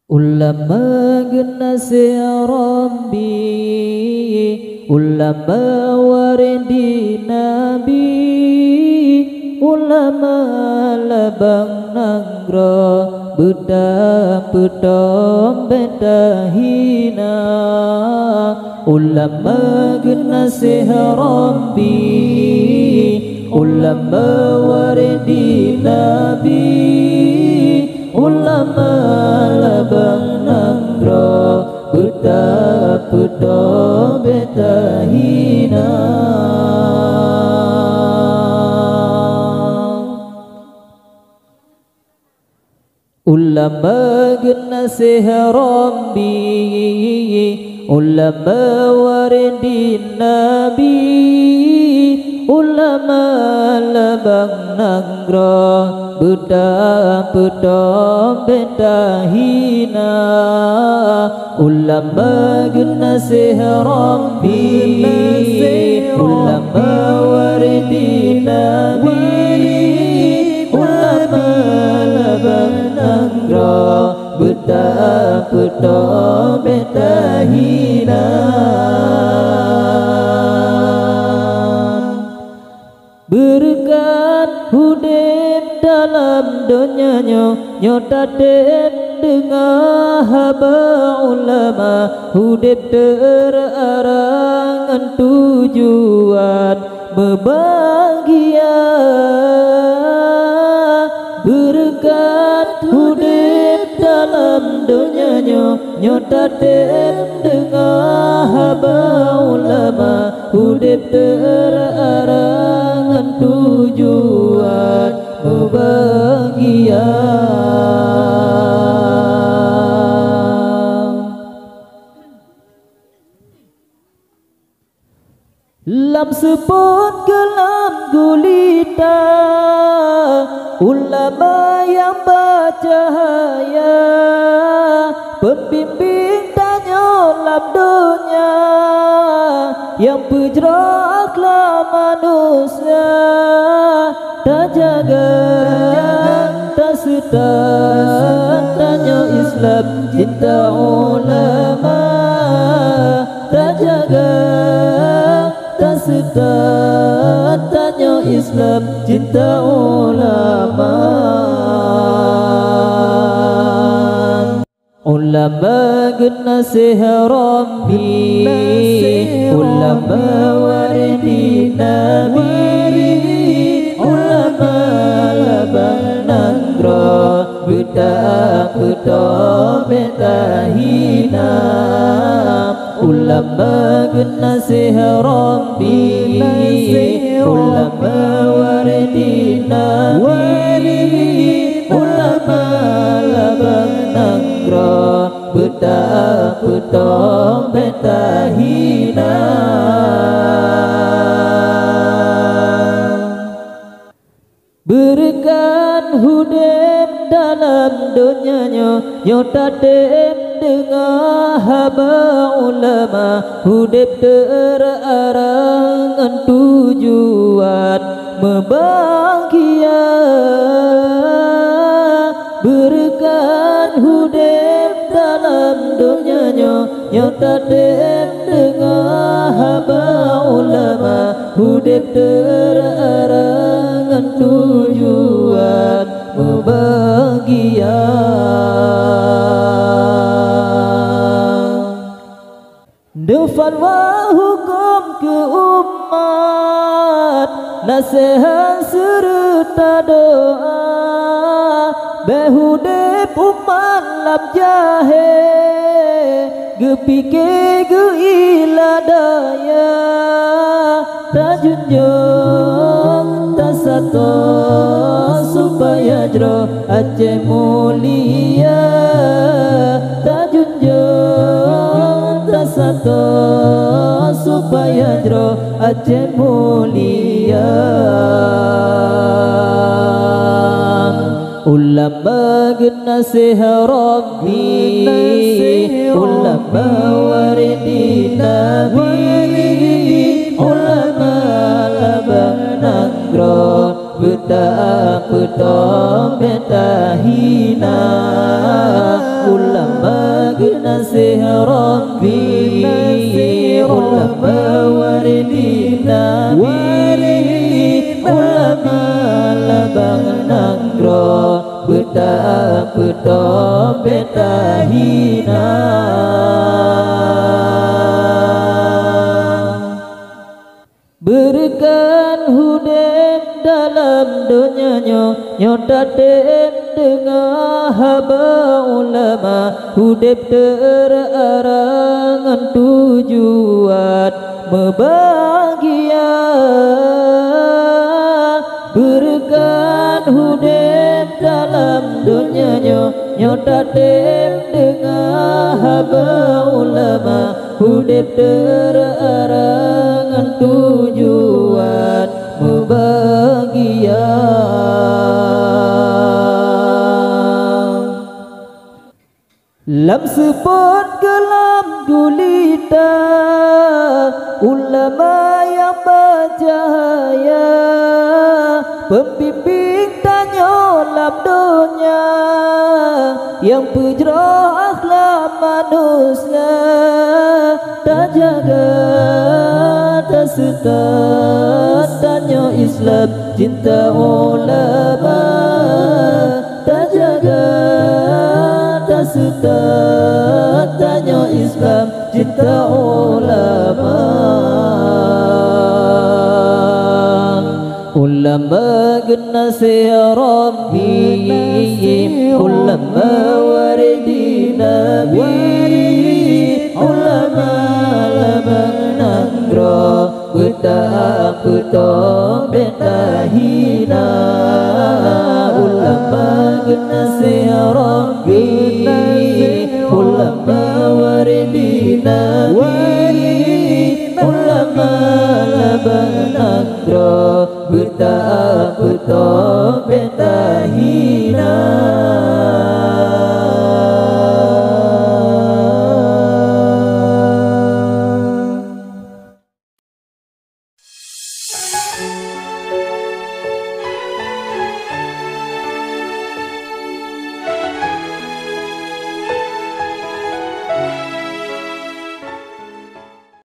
ulama genase Rabbi, ulama waridi Nabi, ulama labang nanggro bedam bedom beda hina, ulama genase Rabbi, ulama waridi Nabi, ulama labang nanggro bedam bedom beda hina. Ulama genase Rabbi, ulama waridi Nabi, ulama labang nanggro bedam bedom beda hina, ulama genase Rabbi, ulama waridi Nabi, ulama labang nanggro bedam bedom beda hina. Berkat hudib dalam dunianya nyotadem dengan haba ulama, hudib terarangan tujuan berbahagia. Berkat hudib dalam dunianya nyotadem dengan haba ulama, hudib terarangan tujuan berbahagia. Lam sebut kelam gulita, ulama yang bercahaya, pembimbing tanya lam dunia, yang pujra akhlak manusia, tak jaga, tak setan, tanya Islam cinta ulama, tak jaga, tak setan, tanya Islam cinta ulama. Ulama genase Rabbi, ulama waridi Nabi, ulama labang nanggro bedam bedom beda hina, ulama genase Rabbi, ulama waridi Nabi, ulama labang nanggro bedam bedom beda hina. Berkat hudib dalam dunianya nyotadem dengan haba ulama, hudib terarangan tujuan berbahagia. Berkat hudib dalam dunianya nyotadem dengan haba ulama, hudib terarangan tujuan berbahagia. Fatwa hukum ke umat, nasihat serta doa, behudip umat lam jahe, gepike geila daya, tak junjung tak sato supaya jro Aceh mulia, tak junjung tak sato supaya jro Aceh mulia. Ulama genase Rabbi, ulama waridi Nabi, ulama labang nanggro bedam bedom beda hina, ulama Rabbi ulama waridi nabi ulama labang nanggro beta beto beta hina berikan hudem dalam dunyanya nyodaten dengan haba ulama hudep terarangan tujuan membahagia berikan hudep dalam dunyanya nyodaten dengan haba ulama hudep terarangan tujuan membahagia lam sepot kelam gulita ulama yang bercahaya pembimbing tanya lam dunia yang pujrah akhlak manusia tak jaga tak setat tanya Islam cinta ulama tak jaga tak setat tanya Islam cinta ulama ulama genasi Rabbi ulama waridi nabi ulama labang nanggro beta beto beta hina ulama genasi Rabbi ulama waridi nabi ulama labang nanggro beta beto beta hina